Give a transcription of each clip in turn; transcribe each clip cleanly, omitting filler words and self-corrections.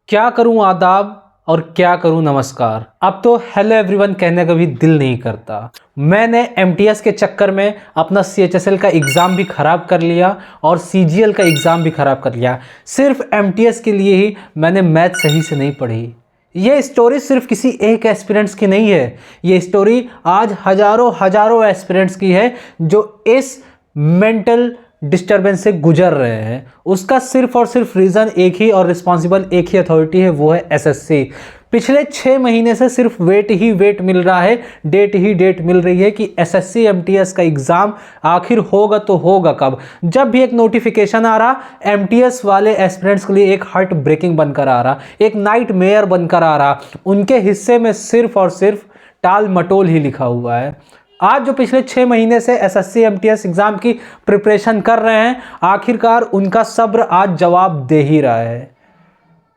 क्या करूं आदाब और क्या करूं नमस्कार। अब तो हेलो एवरीवन कहने का भी दिल नहीं करता। मैंने एमटीएस के चक्कर में अपना सीएचएसएल का एग्ज़ाम भी ख़राब कर लिया और सीजीएल का एग्ज़ाम भी ख़राब कर लिया। सिर्फ एमटीएस के लिए ही मैंने मैथ सही से नहीं पढ़ी। ये स्टोरी सिर्फ किसी एक एस्पिरेंट्स की नहीं है, ये स्टोरी आज हज़ारों एस्पिरेंट्स की है जो इस मेंटल डिस्टर्बेंस से गुजर रहे हैं। उसका सिर्फ और सिर्फ रीज़न एक ही और रिस्पॉन्सिबल एक ही अथॉरिटी है, वो है एसएससी। पिछले 6 महीने से सिर्फ वेट ही वेट मिल रहा है, डेट ही डेट मिल रही है कि एसएससी एमटीएस का एग्ज़ाम आखिर होगा तो होगा कब। जब भी एक नोटिफिकेशन आ रहा, एमटीएस वाले एस्पिरेंट्स के लिए एक हार्ट ब्रेकिंग बनकर आ रहा, एक नाइट मेयर बनकर आ रहा। उनके हिस्से में सिर्फ और सिर्फ टाल मटोल ही लिखा हुआ है। आज जो पिछले 6 महीने से एसएससी एमटीएस एग्ज़ाम की प्रिपरेशन कर रहे हैं, आखिरकार उनका सब्र आज जवाब दे ही रहा है।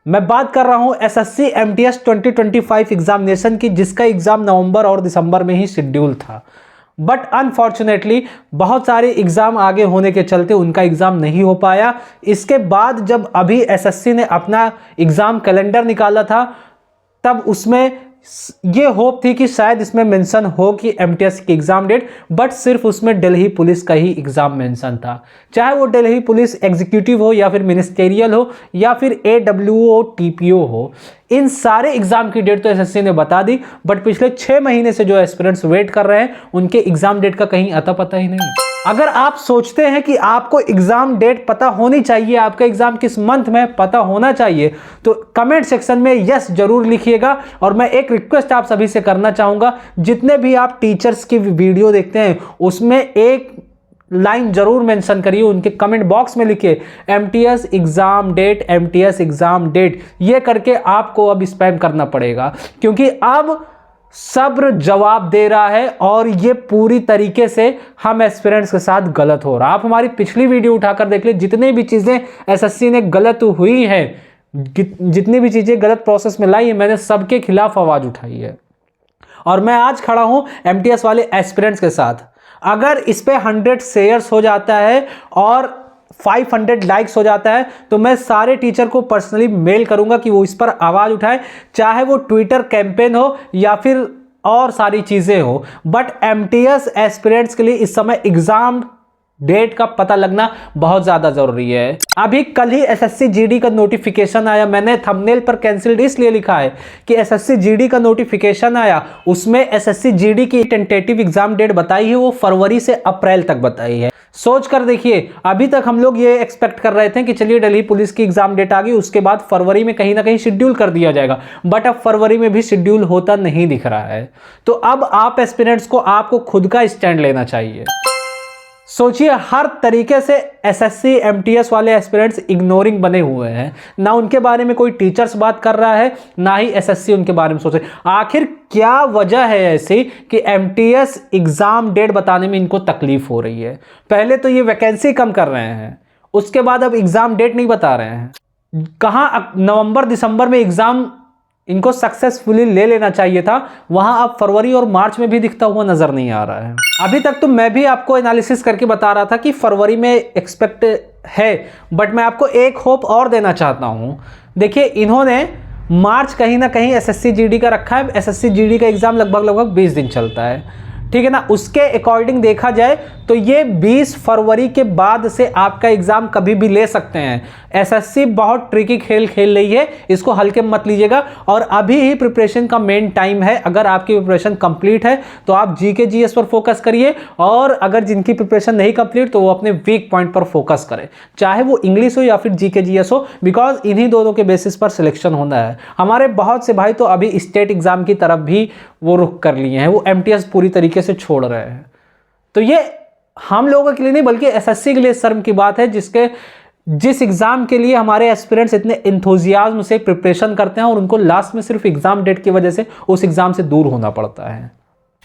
मैं बात कर रहा हूं एसएससी एमटीएस 2025 एग्जामिनेशन की, जिसका एग्ज़ाम नवंबर और दिसंबर में ही शेड्यूल था। बट अनफॉर्चुनेटली बहुत सारे एग्ज़ाम आगे होने के चलते उनका एग्ज़ाम नहीं हो पाया। इसके बाद जब अभी एसएससी ने अपना एग्ज़ाम कैलेंडर निकाला था, तब उसमें ये होप थी कि शायद इसमें मेंशन हो कि एमटीएस की एग्ज़ाम डेट, बट सिर्फ उसमें दिल्ली पुलिस का ही एग्ज़ाम मेंशन था। चाहे वो दिल्ली पुलिस एग्जीक्यूटिव हो या फिर मिनिस्टेरियल हो या फिर एडब्ल्यूओ टीपीओ हो, इन सारे एग्ज़ाम की डेट तो एसएससी ने बता दी। बट पिछले 6 महीने से जो एस्पिरेंट्स वेट कर रहे हैं, उनके एग्ज़ाम डेट का कहीं अता पता ही नहीं। अगर आप सोचते हैं कि आपको एग्ज़ाम डेट पता होनी चाहिए, आपका एग्ज़ाम किस मंथ में पता होना चाहिए, तो कमेंट सेक्शन में यस जरूर लिखिएगा। और मैं एक रिक्वेस्ट आप सभी से करना चाहूँगा, जितने भी आप टीचर्स की वीडियो देखते हैं उसमें एक लाइन जरूर मेंशन करिए, उनके कमेंट बॉक्स में लिखिए MTS exam date, MTS exam date. ये करके आपको अब स्पैम करना पड़ेगा, क्योंकि अब सब्र जवाब दे रहा है और ये पूरी तरीके से हम एस्पिरेंट्स के साथ गलत हो रहा। आप हमारी पिछली वीडियो उठाकर देख ले, जितने भी चीज़ें एसएससी ने गलत हुई हैं, जितनी भी चीज़ें गलत प्रोसेस में लाई है, मैंने सबके खिलाफ आवाज़ उठाई है। और मैं आज खड़ा हूं एमटीएस वाले एस्पिरेंट्स के साथ। अगर इस पे 100 शेयर्स हो जाता है और 500 लाइक्स हो जाता है, तो मैं सारे टीचर को पर्सनली मेल करूंगा कि वो इस पर आवाज़ उठाए, चाहे वो ट्विटर कैंपेन हो या फिर और सारी चीज़ें हो। बट एमटीएस एस्पिरेंट्स के लिए इस समय एग्ज़ाम डेट का पता लगना बहुत ज़्यादा ज़रूरी है। अभी कल ही एसएससी जीडी का नोटिफिकेशन आया। मैंने थंबनेल पर कैंसिल्ड इसलिए लिखा है कि एसएससी जीडी का नोटिफिकेशन आया, उसमें एसएससी जीडी की टेंटेटिव एग्ज़ाम डेट बताई है, वो फरवरी से अप्रैल तक बताई है। सोच कर देखिए, अभी तक हम लोग ये एक्सपेक्ट कर रहे थे कि चलिए दिल्ली पुलिस की एग्ज़ाम डेट आ गई, उसके बाद फरवरी में कहीं ना कहीं शेड्यूल कर दिया जाएगा। बट अब फरवरी में भी शेड्यूल होता नहीं दिख रहा है। तो अब आप एस्पिरेंट्स को आपको खुद का स्टैंड लेना चाहिए। सोचिए, हर तरीके से एसएससी एमटीएस वाले एस्पिरेंट्स इग्नोरिंग बने हुए हैं। ना उनके बारे में कोई टीचर्स बात कर रहा है, ना ही एसएससी उनके बारे में सोच रहे। आखिर क्या वजह है ऐसी कि एमटीएस एग्ज़ाम डेट बताने में इनको तकलीफ हो रही है? पहले तो ये वैकेंसी कम कर रहे हैं, उसके बाद अब एग्ज़ाम डेट नहीं बता रहे हैं। कहाँ नवंबर दिसंबर में एग्ज़ाम इनको सक्सेसफुली ले लेना चाहिए था, वहां अब फरवरी और मार्च में भी दिखता हुआ नजर नहीं आ रहा है। अभी तक तो मैं भी आपको एनालिसिस करके बता रहा था कि फरवरी में एक्सपेक्ट है, बट मैं आपको एक होप और देना चाहता हूं। देखिए, इन्होंने मार्च कहीं ना कहीं एसएससी जीडी का रखा है। एसएससी जीडी का एग्ज़ाम लगभग 20 दिन चलता है, ठीक है ना। उसके अकॉर्डिंग देखा जाए तो ये 20 फरवरी के बाद से आपका एग्ज़ाम कभी भी ले सकते हैं। एसएससी बहुत ट्रिकी खेल खेल रही है, इसको हल्के में मत लीजिएगा। और अभी ही प्रिपरेशन का मेन टाइम है। अगर आपकी प्रिपरेशन कंप्लीट है तो आप जीके जीएस पर फोकस करिए, और अगर जिनकी प्रिपरेशन नहीं कंप्लीट तो वो अपने वीक पॉइंट पर फोकस करें, चाहे वो इंग्लिश हो या फिर जीके जीएस हो, बिकॉज इन्हीं दोनों के बेसिस पर सिलेक्शन होना है। हमारे बहुत से भाई तो अभी स्टेट एग्ज़ाम की तरफ भी वो रुख कर लिए हैं, वो एमटीएस पूरी तरीके से छोड़ रहे हैं। तो ये हम लोगों के लिए नहीं बल्कि एसएससी के लिए शर्म की बात है, जिस एग्ज़ाम के लिए हमारे एस्पिरेंट्स इतने एंथुजियाज्म से प्रिपरेशन करते हैं और उनको लास्ट में सिर्फ एग्ज़ाम डेट की वजह से उस एग्ज़ाम से दूर होना पड़ता है।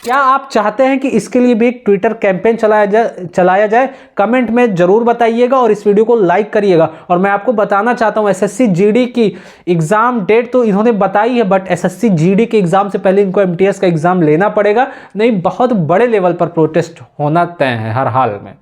क्या आप चाहते हैं कि इसके लिए भी एक ट्विटर कैंपेन चलाया जाए? कमेंट में जरूर बताइएगा और इस वीडियो को लाइक करिएगा। और मैं आपको बताना चाहता हूं, एसएससी जीडी की एग्ज़ाम डेट तो इन्होंने बताई है, बट एसएससी जीडी के एग्ज़ाम से पहले इनको एमटीएस का एग्ज़ाम लेना पड़ेगा, नहीं बहुत बड़े लेवल पर प्रोटेस्ट होना तय है हर हाल में।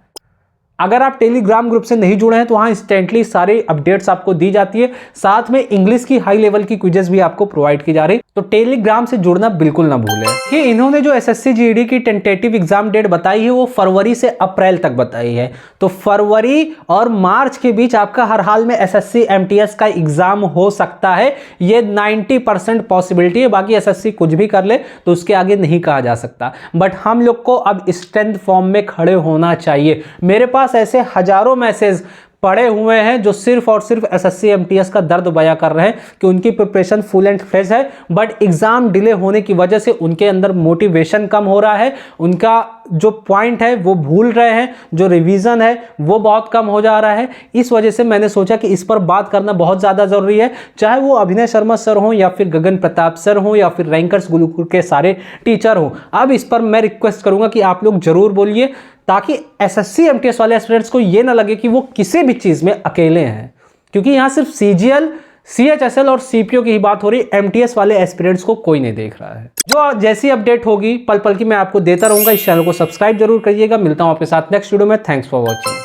अगर आप टेलीग्राम ग्रुप से नहीं जुड़े हैं तो वहां इंस्टेंटली सारे अपडेट्स आपको दी जाती है, साथ में इंग्लिश की हाई लेवल की क्विजेस भी आपको प्रोवाइड की जा रही है, तो टेलीग्राम से जुड़ना बिल्कुल ना भूलें। कि इन्होंने जो एसएससी जीडी की टेंटेटिव एग्जाम डेट बताई है वो फरवरी से अप्रैल तक बताई है, तो फरवरी और मार्च के बीच आपका हर हाल में एसएससी एमटीएस का एग्जाम हो सकता है, ये 90% पॉसिबिलिटी है। बाकी एसएससी कुछ भी कर ले तो उसके आगे नहीं कहा जा सकता, बट हम लोग को अब स्ट्रेंथ फॉर्म में खड़े होना चाहिए। मेरे पास ऐसे हजारों मैसेज पड़े हुए हैं जो सिर्फ और सिर्फ एसएससी एमटीएस का दर्द बयां कर रहे हैं कि उनकी प्रिपरेशन फुल एंड फ्रेश है, बट एग्जाम डिले होने की वजह से उनके अंदर मोटिवेशन कम हो रहा है, उनका जो पॉइंट है वो भूल रहे हैं, जो रिवीजन है वो बहुत कम हो जा रहा है। इस वजह से मैंने सोचा कि इस पर बात करना बहुत ज़्यादा ज़रूरी है, चाहे वो अभिनय शर्मा सर हों या फिर गगन प्रताप सर हों या फिर रैंकर्स गुरुकुल के सारे टीचर हों। अब इस पर मैं रिक्वेस्ट करूंगा कि आप लोग जरूर बोलिए, ताकि एसएससी एमटीएस वाले एस्पिरेंट्स को ये ना लगे कि वो किसी भी चीज़ में अकेले हैं, क्योंकि यहाँ सिर्फ सीजीएल, सीएचएसएल और सीपीओ की ही बात हो रही, एमटीएस वाले एस्पिरेंट्स को कोई नहीं देख रहा है। जो जैसी अपडेट होगी पल पल की मैं आपको देता रहूंगा। इस चैनल को सब्सक्राइब जरूर करिएगा। मिलता हूं आपके साथ नेक्स्ट वीडियो में। Thanks for watching.